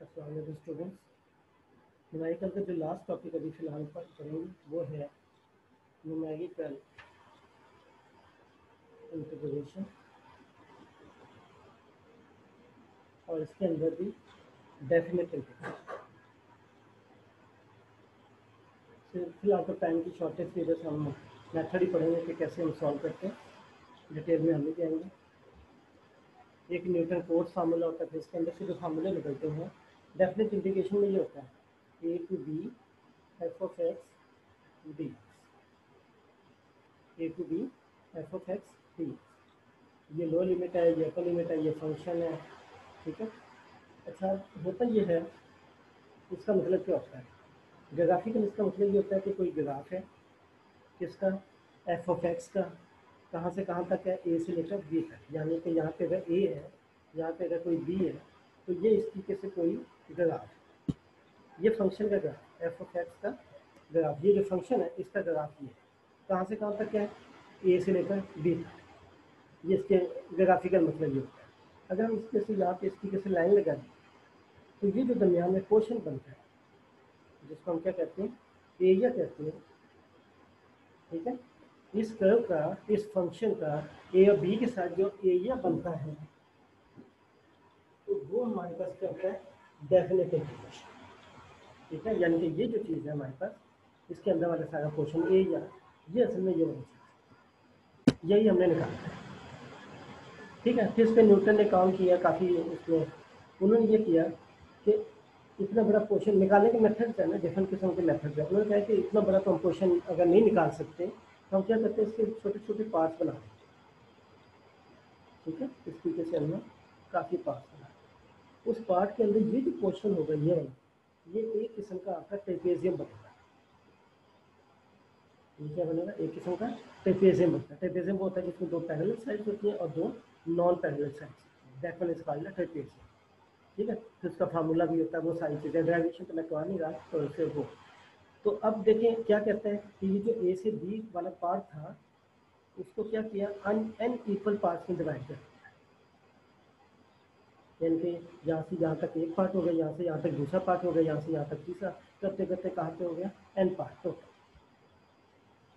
Students, numerical का जो last topic अभी फिलहाल पर करेंगे वो है न्यूमेरिकल इंटीग्रेशन, और इसके अंदर भी डेफिनेट इंटीग्रेशन। फिलहाल तो टाइम की शॉर्टेज की वजह से हम मेथड ही पढ़ेंगे कि कैसे हम सॉल्व करते हैं, डिटेल में हम नहीं जाएंगे। एक न्यूटन कोट्स फार्मूला होता है, फिर इसके अंदर से जो फार्मूले निकलते हैं डेफिनेट इंटीग्रेशन में ये होता है a to b f of x d, a to b f of x d. ये लोअर लिमिट है, ये अपर लिमिट है, ये फंक्शन है, ठीक है। अच्छा, होता ये है, इसका मतलब क्या होता है ग्राफिकल? इसका मतलब ये होता है कि कोई ग्राफ है किसका, एफ ऑफ एक्स का, कहाँ से कहाँ तक है, ए से लेकर बी तक। यानी कि यहाँ पे अगर ए है, यहाँ पे अगर कोई बी है, तो ये इस तरीके से कोई ग्राफ, ये फंक्शन का ग्राफ, एफ ऑफ एक्स का ग्राफ, ये जो फंक्शन है इसका ग्राफ ये कहाँ से कहाँ तक है, ए से लेकर बी तक। ये इसके ग्राफिकल मतलब ये होता है। अगर हम इसके से यहाँ पे इस तरीके से लाइन लगा दें तो ये जो दरमियान में पोर्शन बनता है जिसको हम क्या कहते हैं, एरिया कहते हैं, ठीक है। इस कर्व का, इस फंक्शन का ए और बी के साथ जो एरिया बनता है तो वो हमारे पास क्या होता है, डेफिनेट इंटीग्रेशन, ठीक है। यानी कि ये जो चीज़ है हमारे पास, इसके अंदर वाला सारा पोर्शन एरिया, ये असल में ये वाली चीज़, यही हमने निकाला है, ठीक है। फिर इस पर न्यूटन ने काम किया काफ़ी, उसमें उन्होंने ये किया कि इतना बड़ा पोर्शन निकालने के मेथड्स है ना, डिफरेंट किस्म के मेथड्स है। उन्होंने कहा कि इतना बड़ा तो हम पोर्शन अगर नहीं निकाल सकते तो हम क्या करते हैं, इसके छोटे छोटे पार्ट्स बना देते हैं, ठीक है। इस तरीके से हमने काफ़ी पार्ट्स बनाए। उस पार्ट के अंदर ये जो पोर्शन होगा ये एक किस्म का आपका ट्रेपेजियम बनेगा। ये क्या बनेगा, एक किस्म का ट्रेपेजियम बनता है। ट्रेपेजियम वो होता है जिसमें दो पैरेलल साइड्स होती हैं और दो non parallel sides, that one is called trapezium, ठीक है। तो इसका फार्मूला भी होता है, वो सारी चीज़ें, डेरिवेशन तो मैं करवा नहीं रहा, तो इससे वो। तो अब देखें क्या कहते हैं कि ये जो ए से बी वाला पार्ट था उसको क्या किया, एन इक्वल पार्ट्स में डिवाइड कर दिया। यानी कि यहाँ से यहाँ तक एक पार्ट हो गया, यहाँ से यहाँ तक दूसरा पार्ट हो गया, यहाँ से यहाँ तक तीसरा, करते करते कहाँ पे हो गया, एन पार्ट टोटल,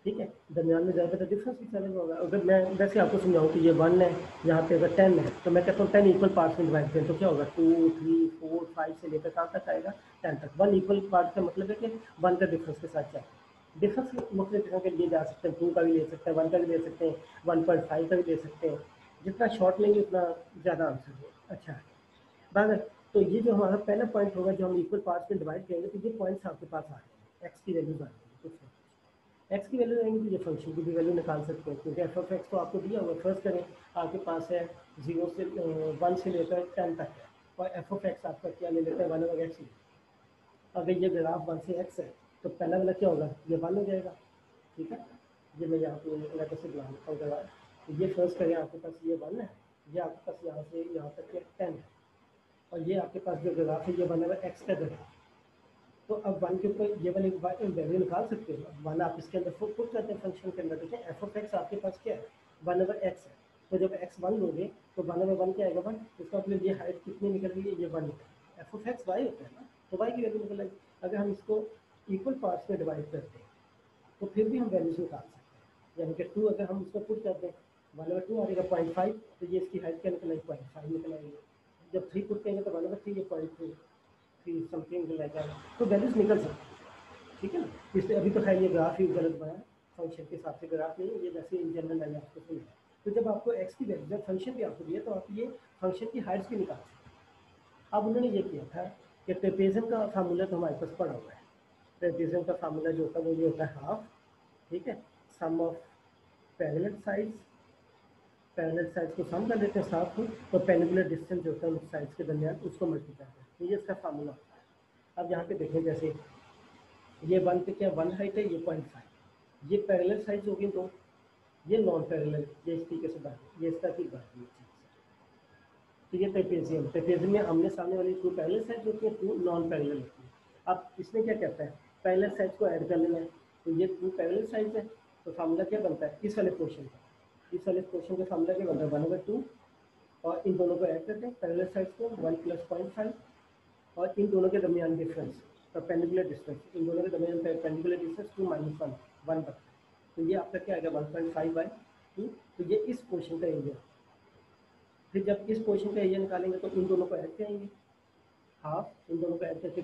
ठीक है। दरमियान में ज़्यादा डिफरेंस भी चलेगा होगा। अगर मैं वैसे आपको समझाऊँ कि ये 1 है, यहाँ पे अगर 10 है, तो मैं कहता हूँ 10 इक्वल पार्ट्स में डिवाइड करें तो क्या होगा, 2 3 4 5 से लेकर कहाँ तक आएगा, 10 तक। 1 इक्वल पार्ट का मतलब है कि 1 का डिफरेंस के साथ चाहिए। डिफरेंस मुख्तलिफ किस्म के लिए जा सकते हैं, 2 का भी ले सकते हैं, 1 का भी ले सकते हैं, 1.5 का भी ले सकते हैं। जितना शॉर्ट लेंगे उतना ज़्यादा आंसर होगा, अच्छा है बात। तो ये जो हमारा पहला पॉइंट होगा जो हम इक्वल पार्ट्स में डिवाइड करेंगे, तो ये पॉइंट्स आपके पास आ जाएंगे, एक्स की वैल्यूज आ जाएंगी, कुछ नहीं, एक्स की वैल्यू रहेंगी तो ये फंक्शन की भी वैल्यू निकाल सकते हैं, क्योंकि एफ ऑफ एक्स तो आपको दिया हुआ। फर्स्ट करें, आपके पास है 0 से 1 से लेकर 10 तक है, और एफ ऑफ एक्स आपका क्या ले लेते हैं, 1 ओवर एक्स। अगर ये ग्राफ 1 से एक्स है तो पहला वाला क्या होगा, ये 1 हो जाएगा, ठीक है। ये मैं यहाँ पे लेटर से बना लेता हूँ। तो ये फर्स्ट करें, आपके पास ये 1 है, ये आपके पास यहाँ से यहाँ तक 10 है, और ये आपके पास जो ग्राफ है ये 1 ओवर एक्स का ग्राफ। तो अब 1 के ऊपर ये वाली वैल्यू निकाल सकते हो, 1 आप इसके अंदर पुट करते हैं फंक्शन के अंदर। देखें एफ ऑफ एक्स आपके पास क्या है, 1 ओवर एक्स है, तो जब एक्स 1 लोगे तो 1 ओवर 1 क्या आएगा, 1। इसका मतलब ये हाइट कितनी निकल रही है, ये 1 निकल। एफ ऑफ एक्स वाई होता है ना, तो वाई की वैल्यू निकल आएगी। अगर हम इसको इक्वल पार्ट्स में डिवाइड करते हैं तो फिर भी हम वैल्यूज निकाल सकते हैं। यानी कि 2 अगर हम इसको पुट करते हैं, 1 ओवर 2 आएगा 0.5, तो ये इसकी हाइट क्या निकल आएगी, 0.5 निकल आएगी। जब 3 पुट करेंगे तो 1 ओवर 3 ये 0.3 समथिंग लगेगा, तो वैल्यूज निकल सकती है, ठीक है ना। इसलिए अभी तो खैर ये ग्राफ ही गलत बना, फंक्शन के हिसाब से ग्राफ नहीं, ये वैसे इन जनरल मैंने आपको समझा। तो जब आपको एक्स की वैल्यू, जब फंक्शन भी आपको दिया तो आप ये फंक्शन की हाइट्स भी निकाल सकते हैं। अब उन्होंने ये किया था कि ट्रेपेजियम का फार्मूला तो हमारे पास पड़ा हुआ है। ट्रेपेजियम का फार्मूला जो होता है वो ये होता है हाफ, ठीक है, sum of parallel sides, parallel sides को सम कर देते हैं साथ को, तो पेनिकुलर डिस्टेंस जो होता है उस साइड्स के दरमियान उसको मल्टीप्लाई करते हैं, तो ये इसका फार्मूला होता है। अब यहाँ पे देखें, जैसे ये 1 पे क्या 1 हाइट है, ये 0.5, ये पैरेलल साइड्स होगी, तो ये नॉन पैरेलल, ये इस तरीके से बात, ये इसका की बात है। तो ये ट्रेपेजियम, ट्रेपेजियम में आमने सामने वाली 2 पैरेलल साइड्स होती हैं, 2 नॉन पैरेलल होती हैं। अब इसमें क्या कहता है, पैरेलल साइड्स को ऐड कर लेना है, तो ये 2 पैरेलल साइड्स है, तो फार्मूला क्या बनता है इस वाले पोर्शन का, इस वाले पोर्शन का फार्मूला क्या बनता है 1/2, और इन दोनों को ऐड करते हैं पैरेलल साइड्स को, 1 + 0.5 और इन दोनों के दरमियान डिफरेंस परपेंडिकुलर डिस्टेंस, इन दोनों के दरमियान परपेंडिकुलर डिस्टेंस 2 - 1 1 बटा, तो ये आपका क्या आएगा 1.5/2। तो ये इस पोर्शन का एरिया। फिर जब इस पोर्शन का एरिया निकालेंगे तो इन दोनों को ऐड करेंगे, हाफ इन दोनों को ऐड करके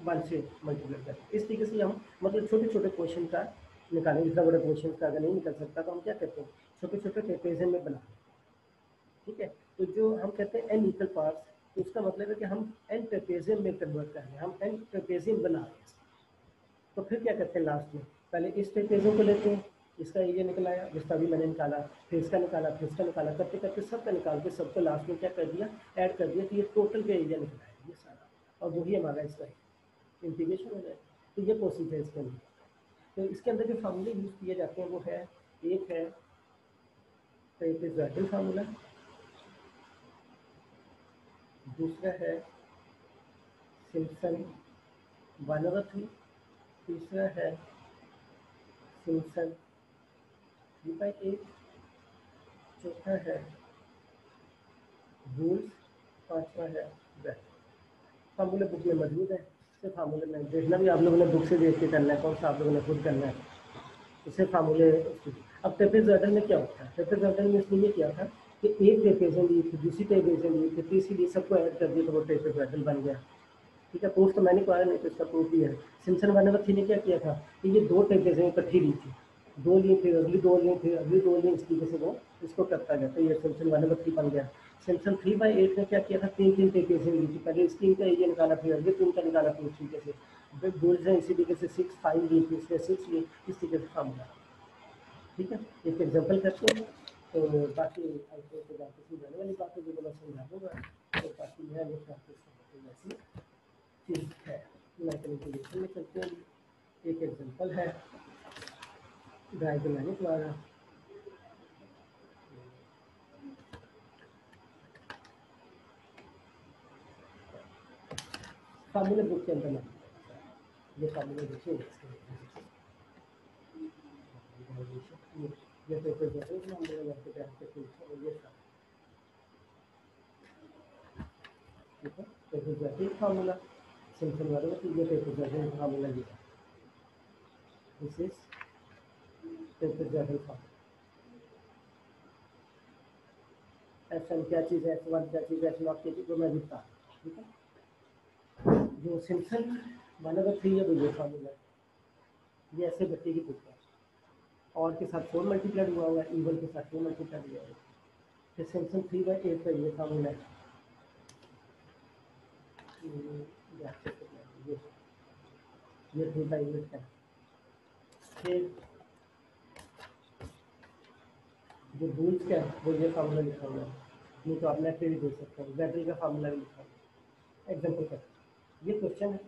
1 से मल्टीप्लाई करें। इस तरीके से हम मतलब छोटे छोटे पोर्शन का निकालेंगे। इतना बड़ा पोर्शन का अगर नहीं निकल सकता तो हम क्या करते हैं, छोटे छोटे ट्रेपेजियम में बना, ठीक है। तो जो हम कहते हैं n इक्वल पार्ट्स, तो उसका मतलब है कि हम n ट्रेपेजियम में कन्वर्ट कर रहे हैं, हम n ट्रेपेजियम बना रहे हैं। तो फिर क्या करते हैं लास्ट में, पहले इस ट्रेपेजियम को लेते हैं, इसका एरिया निकल आया जिसका भी मैंने निकाला, फिर इसका निकाला, फिर इसका निकाला, करते करते सबका निकाल के सबको लास्ट में क्या कर दिया, ऐड कर दिया, तो ये टोटल का एरिया निकल आया ये सारा, और वही हमारा इसका इंटीग्रेशन हो जाए। तो ये प्रोसीजर है इसके अंदर। तो इसके अंदर जो फार्मूले यूज़ किए जाते हैं वो है, एक है ट्रेपेजॉइडल फार्मूला, दूसरा है सिम्पसन 1/3, तीसरा है सिम्पसन 3/8, चौथा है रूल्स, पांचवा है ब्रैकेट। फार्मूले बुक में मौजूद है, सिर्फ फार्मूले में देखना भी आप लोगों ने बुक से देख के करना है, कौन सा आप लोगों ने खुद करना है, इससे फार्मूले। अब ट्रेपेजॉइडल में क्या होता है, ट्रेपेजॉइडल में इसने ये किया था कि एक ट्रेपेजियम ली थी, दूसरी ट्रेपेजियम ली थी, तीसरी ली, सबको ऐड कर दिया तो वो ट्रेपेजॉइडल बन गया, ठीक है। प्रूफ तो मैंने कराया नहीं तो इसका प्रूफ भी है। सिम्पसन 1/3 ने क्या किया था कि ये दो ट्रेपेजियम इकट्ठी ली थी, दो ली, फिर अगली दो ली, फिर अगली दो ली, इस तरीके से वो इसको करता गया, तो ये सिम्पसन 1/3 बन गया। सिम्पसन 3/8 ने क्या किया था, तीन तीन ट्रेपेजियम ली थी, पहले इसकी इनका एरिया निकाला, फिर अगले तीन का निकाला, फिर इस तरीके से गोल्ड है, इसी तरीके से 6 5 ली, फिर इसने 6 ली, इस तरीके से फार्मूला, ठीक है। एक एग्जाम्पल करते हैं, तो बाकी आपको बाकी समझाने वाली बातें जो मैं समझा दूँगा, तो बाकी मैं ये प्रैक्टिस ऐसी चीज़ है। मैकेनिकल में चलते हैं, एक एग्जाम्पल है डायग्राम द्वारा। फार्मूले बुक के अंदर ये फार्मूले देखिए, ये पेपर जैसे हम लोग यहाँ पे ये ठीक है, पेपर जैसे फार्मूला सिंपल वाले में, तो ये पेपर जैसे फार्मूला ये दिस इज पेपर जैसे फार्मूला। F1 क्या चीज़ है, F1 क्या चीज़ है, F0 क्या चीज़, वो मैं लिखता, ठीक है। जो सिम्पसन 1/3 है वो ये फार्मूला है, ये ऐसे बच्चे की बुक है, और के साथ 4 मल्टीप्लाइड हुआ हुआ है, इवन के साथ 2 मल्टीप्लाइड हुआ है। फिर सिम्पसन 3/8 का ये फार्मूला है, ये 3/8 का। फिर जो रूल्स का है वो ये फार्मूला लिखा हुआ है, नहीं तो आप नेट पे भी देख सकते हैं, बैटरी का फार्मूला भी लिखा हुआ है। एग्जाम्पल का ये क्वेश्चन है,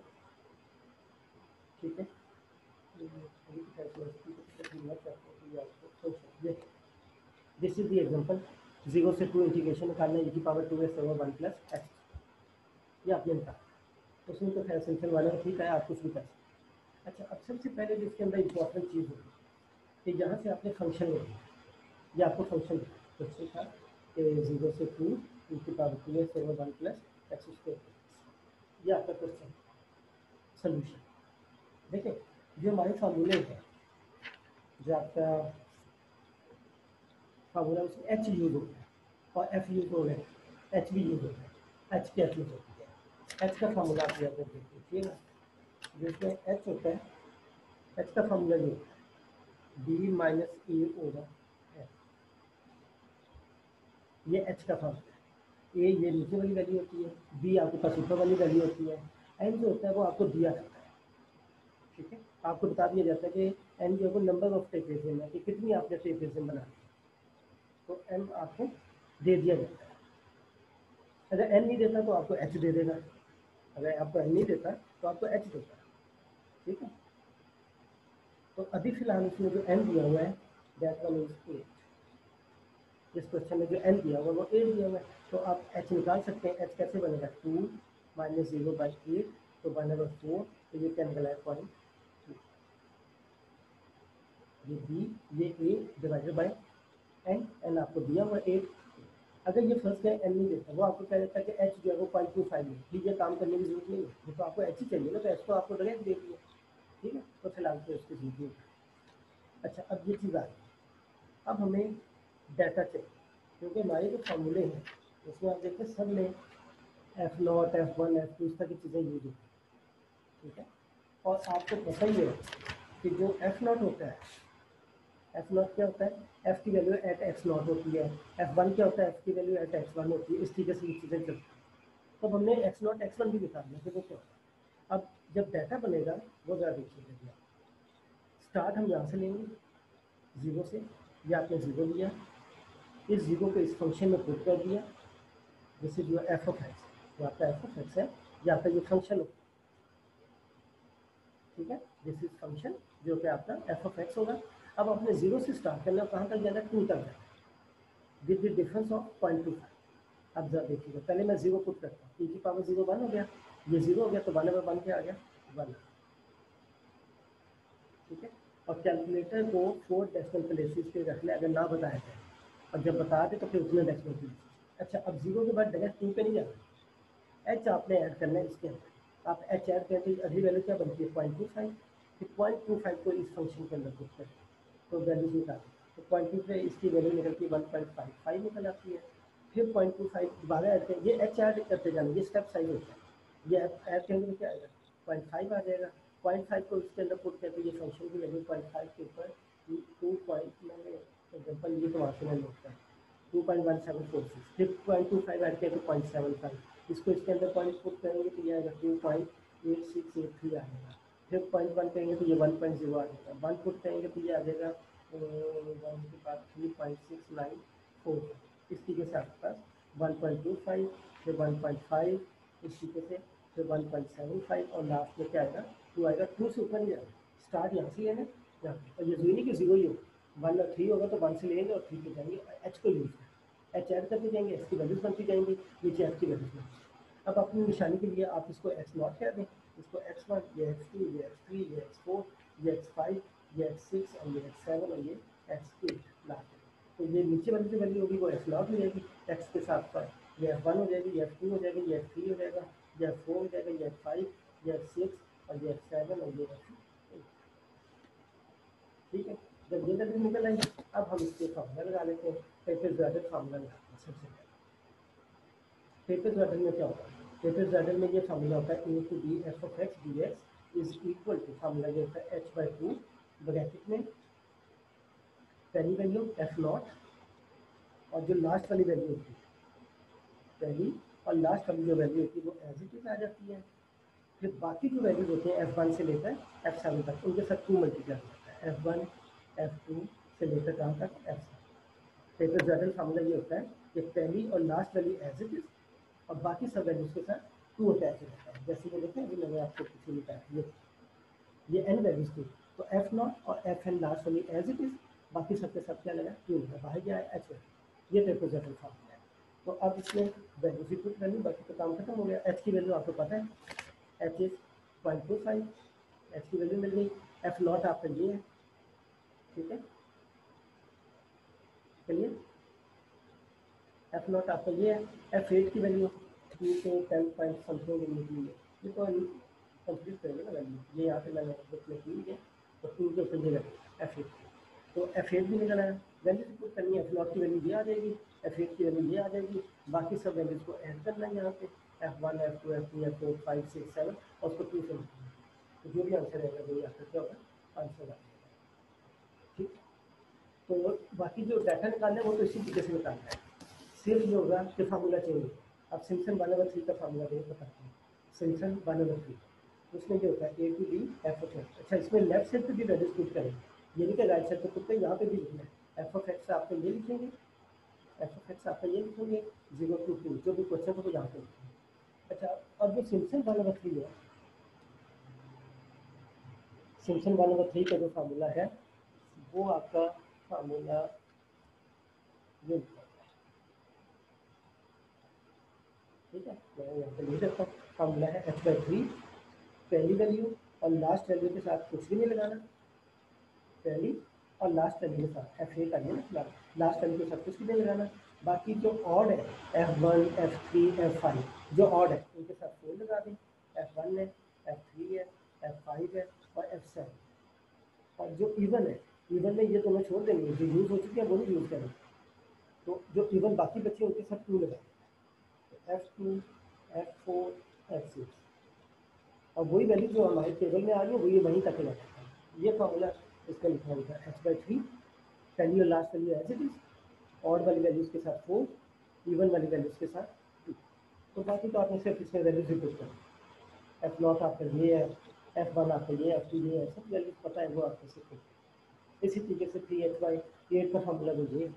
ठीक है। दिस इज द एग्जाम्पल, 0 से 2 इंटीग्रेशन निकालना, e⁻2x/1 + ये आपने निकाला, उसमें तो खैर सिंपल वाले में ठीक है, आप कुछ भी कर सकते। अच्छा, अब सबसे पहले जो इसके अंदर इंपॉर्टेंट चीज़ होगी कि यहाँ से आपने फंक्शन लेना, ये आपको फंक्शन क्वेश्चन था कि 0 से 2 e⁻2x/1 + x², ये आपका क्वेश्चन सोल्यूशन। देखिए जो हमारे फार्मूले हैं, जो आपका फार्मूला उसमें एच यूज होता है और एफ यूज हो गए, एच भी यूज होता है, एच के एफ यूज होती है। एच का फार्मूला आप यहाँ पर देख लीजिए ना, जिसमें एच होता है, एच का फार्मूला ये होता है B-A/F, ये एच का फार्मूला है। ए ये नीचे वाली वैल्यू होती है, बी आपके पास ऊपर वाली वैल्यू होती है, एन जो होता है वो आपको दिया जाता है, ठीक है। आपको बता दिया जाता है कि एन जो है वो नंबर ऑफ ट्रेपेजियम है, कि कितनी आपने ट्रेपेजियम बनानी है, तो एम आपको दे दिया जाता है। अगर एन नहीं देता तो आपको एच दे देगा, अगर आपको एन नहीं देता तो आपको एच देगा, ठीक है। तो अभी फिलहाल इसमें जो एन दिया हुआ है दैट वन इज 8, इस क्वेश्चन में जो एन दिया हुआ है वो 8 दिया हुआ है, तो आप एच निकाल सकते हैं। एच कैसे बनेगा, 2 - 0/8, तो 1/4, तो ये क्या निकला है 0.2, ये बी, ये ए डिवाइडेड बाई एन, एन आपको दिया हुआ 8। अगर ये फर्स्ट का एन नहीं देता, वो आपको कह देता है कि एच जो है वो 0.25 है, ठीक है, काम करने की जरूरत नहीं है, ये तो आपको एच ही चाहिए ना, तो एच तो आपको डायरेक्ट दे दिया, ठीक है, तो फिलहाल तो इसकी जरूरत नहीं। अच्छा, अब ये चीज़ आ गई, अब हमें डाटा चाहिए, क्योंकि हमारे जो फार्मूले हैं उसमें आप देखते हैं सब में F0, F1, F2 इस तरह की चीज़ें यूज होती हैं, ठीक है, और आपको पता ही है कि जो F0 होता है, F0 क्या होता है, F की वैल्यू एट X0 होती है, F1 क्या होता है, F की वैल्यू एट X1 होती है, इस तरीके से ये चीज़ें चलती हैं। तो हमने X0 X1 भी दिखा दिया, देखो क्या होता है। अब जब डाटा बनेगा वो ज़रा देखिएगा, स्टार्ट हम यहाँ से लेंगे ज़ीरो से, ये आपने ज़ीरो लिया, इस ज़ीरो को इस फंक्शन में पुट कर दिया, this is your F of x, ये आपका एफ ऑफ एक्स है, ये आपका ये फंक्शन होगा, ठीक है, दिस इज फंक्शन जो कि आपका एफ ऑफ एक्स होगा। अब आपने जीरो से स्टार्ट करना, कहाँ तक जाना है, टू तक जाना है, विद द डिफरेंस ऑफ 0.25। अब जरा देखिएगा, पहले मैं जीरो पुट करता हूँ, ई की पावर जीरो वन हो गया, ये जीरो हो गया, तो वन ओवर वन क्या आ गया, वन, ठीक है। और कैलकुलेटर को 4 डेसिमल प्लेसेस पे रख ले अगर ना बताया जाए, और जब बता दे तो फिर उतने डेसिमल प्लेसेस। अच्छा, अब जीरो के बाद डायरेक्ट टू पे नहीं जाना, एच आपने ऐड करना है इसके अंदर, आप एच ऐड करते हैं, अगली वैल्यू क्या बनती है 0.25, फिर 0.25 को इस फंक्शन के अंदर पुट करें तो वैल्यूज निकालें, तो 0.25 इसकी वैल्यू निकलती है 1.55 निकल आती है, फिर 0.25 दोबारा ऐड करें, ये एच ऐड करते जाना, ये स्टेप साइज होता है, ये ऐड करेंगे तो क्या आएगा 0.5 आ जाएगा, 0.5 को इसके अंदर पुट करके ये फंक्शन की वैल्यू 0.5 के ऊपर 2 पॉइंट, मैंने एग्जाम्पल ये तो वहाँ से मैंने नोट कर 2.1746, फिर 0.25 ऐड किया तो 0.75, इसको इसके अंदर पॉइंट पुट करेंगे तो ये आएगा 2.8683 आ जाएगा, फिर 0.1 करेंगे तो ये 1.0 आ जाएगा, 1 पुट करेंगे तो ये आ जाएगा 1 के बाद 3.694, इस तरीके से आपके पास 1.25, फिर 1.5, इस तरीके से फिर 1.75 और लास्ट में क्या आएगा 2 आएगा, 2 से ऊपर नहीं जाएगा, स्टार्ट यहाँ से लेना यहाँ पे, और ये जरूरी नहीं कि जीरो ही हो, 1 और 3 होगा तो 1 से लेंगे और 3 पे जाएंगे, एच को यूज करें, एच ऐड करते जाएंगे, एच की वैल्यूज बनती जाएंगी, नीचे एच की वैल्यूज बनती। अब अपनी निशानी के लिए आप इसको एक्स नॉट कह दें, इसको x1, ये x2, ये x3, ये x4, ये x5, ये x6 और ये x7 और ये x8 लास्ट, तो ये नीचे वाली जो वैल्यू होगी वो x नॉट हो जाएगी, x के साथ पर ये f1 हो जाएगी, ये f2 हो जाएगी, ये f3 हो जाएगा, ये f4 हो जाएगा, ये f5, ये f6 और ये f7 और ये f8, ठीक है। जब ये वैल्यू निकल आएगी, अब हम इसके फार्मूला लगा लेते हैं, ट्रेपेज़ॉइडल फार्मूला लगाते हैं सबसे पहले। ट्रेपेज़ॉइडल में क्या होता है, ट्रेपेज़ॉइडल में ये फार्मूला होता है a to b f of x d x is equal to, formula ये होता है h/2 ब्रैकेट में पहली वैल्यू एफ नॉट और जो लास्ट वाली वैल्यू होती है, पहली और लास्ट वाली जो वैल्यू होती है वो एज इट इज आ जाती है, फिर बाकी जो वैल्यूज होते हैं F1 से लेकर F7 तक उनके साथ 2 मल्टीप्लाई होता है, F1 F2 से लेकर कहाँ तक F7। ट्रेपेज़ॉइडल फार्मूला ये होता है कि पहली और last value as it is और बाकी सब वैल्यूज के साथ 2 अटैच रहता है, जैसे ये देखें अभी मैंने आपको पीछे बताया ये n वैल्यूज थी, तो F0 और Fn लास्ट वाली एज इट इज, बाकी सबके साथ क्या लगा 2 लगा, बाहर गया है H, ये ट्रेपेज़ॉइडल फार्मूला है। तो अब इसमें वैल्यूज ही पुट करनी, बाकी तो काम खत्म हो गया। H की वैल्यू आपको पता है, एच इज 0.25, एच की वैल्यू मिल गई, एफ नॉट आपका ये है, ठीक है, चलिए एफ नॉट आपका ये है, एफ एट की वैल्यू 2 से 10 पॉइंट समथिंग निकली है, ये तो कंप्लीट करेंगे ना वैल्यू, ये यहाँ पे मैंने बुक में की है, तो 2 के ऊपर ये लगेगा एफ एट, तो एफ एट भी निकल आया, वैल्यू पुट करनी है, एफ नॉट की वैल्यू ये आ जाएगी, एफ एट की वैल्यू ये आ जाएगी, बाकी सब वैल्यूज को ऐड करना है यहाँ पे, F1 F2 F3 F4 5 6 7 और उसको 2 से निकालना, तो जो भी आंसर रहेगा वही आपका क्या होगा आंसर आ जाएगा, ठीक। तो बाकी जो डाटा निकालना है वो तो इसी तरीके से निकालना है, सिर्फ जो होगा कि फार्मूला चेंज होगा। अब सिम्पसन 1/3 का फार्मूला बताते हैं, सिम्पसन 1/3 उसमें क्या होता है a to b f of x. अच्छा, इसमें लेफ्ट साइड पे भी वैल्यूज पुट करेंगे, ये नहीं कि राइट साइड पे पुट करें, यहाँ पे भी लिखना है, एफ ऑफ एक्स आपको ये लिखेंगे, एफ ऑफ एक्स आपका ये लिखेंगे 0 to 2, जो भी क्वेश्चन हो तो यहाँ पे लिखेंगे। अच्छा, अब जो सिम्पसन 1/3 है, सिम्पसन 1/3 का जो फार्मूला है वो आपका फार्मूला ये लिखा है, ठीक है, मैं यहाँ पे लिख देता हूँ, फार्मूला है h/3, पहली वैल्यू और लास्ट वैल्यू के साथ कुछ भी नहीं लगाना, पहली और लास्ट वैल्यू के साथ F8 आ गया ना, लास्ट वैल्यू के साथ कुछ भी नहीं लगाना, बाकी जो ऑड है F1 F3 F5 जो ऑड है उनके साथ 4 लगा दें, F1 है, F3 है, F5 है और F7। और जो इवन है, इवन में ये दोनों छोड़ देंगे, जो यूज़ हो चुके हैं वो नहीं यूज़ करेंगे। तो जो इवन बाकी बचे उनके साथ 2 लगाएंगे, तो F2 F4 F6। और वही वैल्यू जो हमारे टेबल में आ रही है वही वहीं तक लगाता है। ये फॉर्मूला इसका लिखा हुआ है h/3, पहली और last value as it is, odd वाली वैल्यूज के साथ 4, इवन वाली वैल्यूज के साथ 2। तो बाकी तो आपने सिर्फ इसमें वैल्यूज रिपीट करना। F0 आपका ये है, F1 आपका ये है, F2 ये है, सब वैल्यूज पता है वो आपको सिर्फ। इसी तरीके से 3h/8 का फॉर्मूला वो ये है,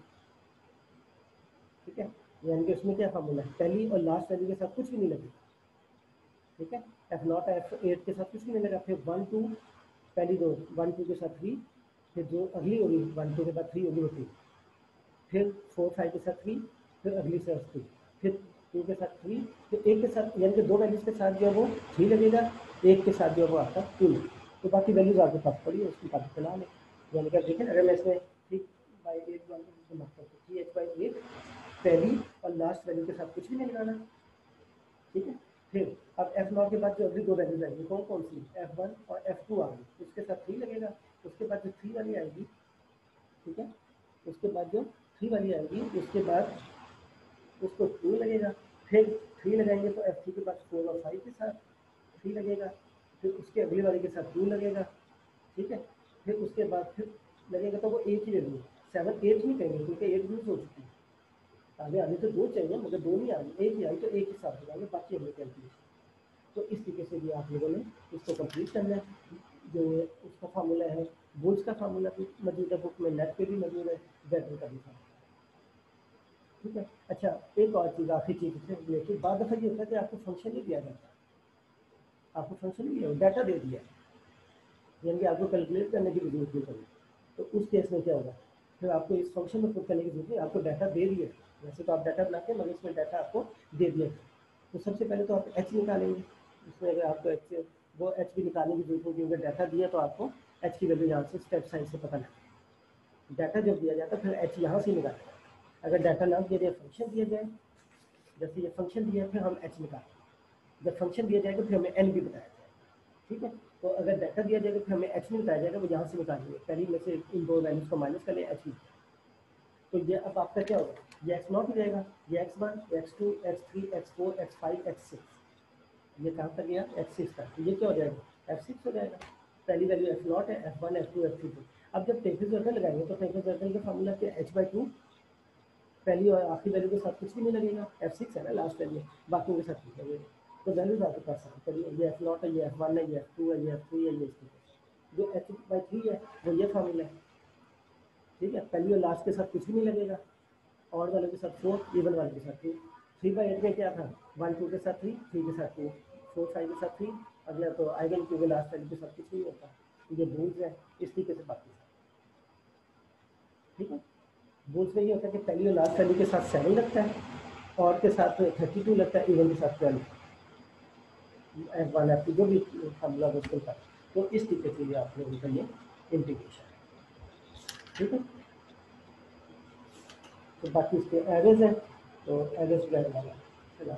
ठीक है। यानी कि उसमें क्या फॉर्मूला है, पहली और लास्ट वैल्यू के साथ कुछ भी नहीं लगेगा, ठीक है। F0 F8 के साथ कुछ भी नहीं लगा, फिर 1 2, पहली दो 1 2 के साथ 3, फिर जो अगली होगी 1 2 के बाद 3 होगी वो 2, फिर 4 5 के साथ 3, फिर अगली से 3, फिर 2 के साथ 3, फिर एक के साथ, यानी कि 2 वैल्यूज के साथ जो है वो 3 लगेगा, एक के साथ जो है वो आपका 2 लगेगा। तो बाकी वैल्यूज आपके पास पड़ी है, उसके बाद चला लें। यानी कि देखें अगर मैं इसमें 3/8 3h/8 पहली और लास्ट वैल्यू के साथ कुछ भी नहीं लगाना, ठीक है। फिर अब F0 के बाद जो अगली 2 वैल्यूज आएंगी कौन कौन सी, F1 और F2 आ गई, उसके साथ 3 लगेगा, उसके बाद जो 3 वाली आएगी, ठीक है, उसके बाद जो 3 वाली आएगी उसके बाद उसको 2 लगेगा, फिर 3 लगाएंगे तो F3 के बाद 4 और 5 के साथ 3 लगेगा, फिर उसके अगली वाले के साथ 2 लगेगा, ठीक है। फिर उसके बाद फिर लगेगा तो वो एक ही वैल्यू 7 8 नहीं कहेंगे क्योंकि 8 यूज हो चुकी है, आगे आने तो 2 चाहिए मगर 2 नहीं आ रही, एक ही आई तो एक ही साथ लगाएंगे, बाकी अगले कैलकुलेशन। तो इस तरीके से भी आप लोगों ने इसको कंप्लीट करना है। जो उसका फार्मूला है, बुल्स का फार्मूला भी मौजूद है बुक में, नेट पे भी मौजूद है, वेक्टर का भी फार्मूला, ठीक है। अच्छा, एक और चीज़ आखिरी चीज़ से रिलेटेड, बाद दफ़ा ये होता है कि आपको फंक्शन नहीं दिया जाता, आपको फंक्शन नहीं दिया, डाटा दे दिया, यानी कि आपको कैलकुलेट करने की भी जरूरत नहीं पड़ी। तो उस केस में क्या होगा, फिर आपको इस फंक्शन में पुट करने की जरूरत नहीं, आपको डाटा दे दिया। वैसे तो आप डाटा बनाते हैं मगर इसमें डाटा आपको दे दिया। तो सबसे पहले तो आप एच निकालेंगे, इसमें अगर आपको एच वो एच भी निकालने की जरूरत होगी, अगर डाटा दिया तो आपको एच की वैल्यू यहाँ से स्टेप साइज से पता लगे। डाटा जब दिया जाता है फिर एच यहाँ से निकालेंगे, अगर डाटा ना दिया जाए फंक्शन दिया जाए, जैसे ये फंक्शन दिया फिर हम एच निकालें, जब फंक्शन दिया जाएगा फिर हमें एन भी बताया जाएगा, ठीक है। तो अगर डाटा दिया जाएगा फिर हमें एच नहीं बताया जाएगा, वो यहाँ से निकालेंगे, पहली में से इन 2 वैल्यूज को माइनस कर लें एच में। तो ये अब आपका क्या होगा, ये x0 हो जाएगा, ये x1 x2 x3 x4 x5 x6, ये कहाँ तक गया x6 तक, तो ये क्या हो जाएगा f6 हो जाएगा। पहली वैल्यू f0 है, f1 f2 f3। अब जब टेबल सर्कल लगाएंगे तो टेबल सर्कल का फॉर्मूला क्या है, h/2, पहली और आखिरी वैल्यू के साथ कुछ भी नहीं लगेगा, f6 है ना लास्ट वैल्यू, बाकी के साथ कुछ लगेगा। तो वैल्यूज आपके पास है, ये f0 है, ये f1 है, ये f2 है, ये f3 है, ये h जो h/3 है वो ये फॉर्मूला है, ठीक है। पहली और लास्ट के साथ कुछ भी नहीं लगेगा, ऑड वाले के साथ 4, इवन वाले के साथ 2। 3/8 में क्या था, 1 2 के साथ 3, 3 के साथ 2, 4 5 के साथ 3, अगला तो आइगन क्योंकि लास्ट वैल्यू के साथ कुछ नहीं होता, तो ये रूल्स है इस तरीके से बाकी, ठीक है। रूल्स में ये होता है कि पहली और लास्ट वैल्यू के साथ 7 लगता है, और के साथ 32 लगता है, इवन के साथ 12, F1 F2 जो भी फॉर्मूला उसके साथ। तो इस तरीके से ये आप लोगों का ये इंटीग्रेशन, ठीक है। तो बाकी इसके एवरेज है, तो एवरेज वगैरह वाला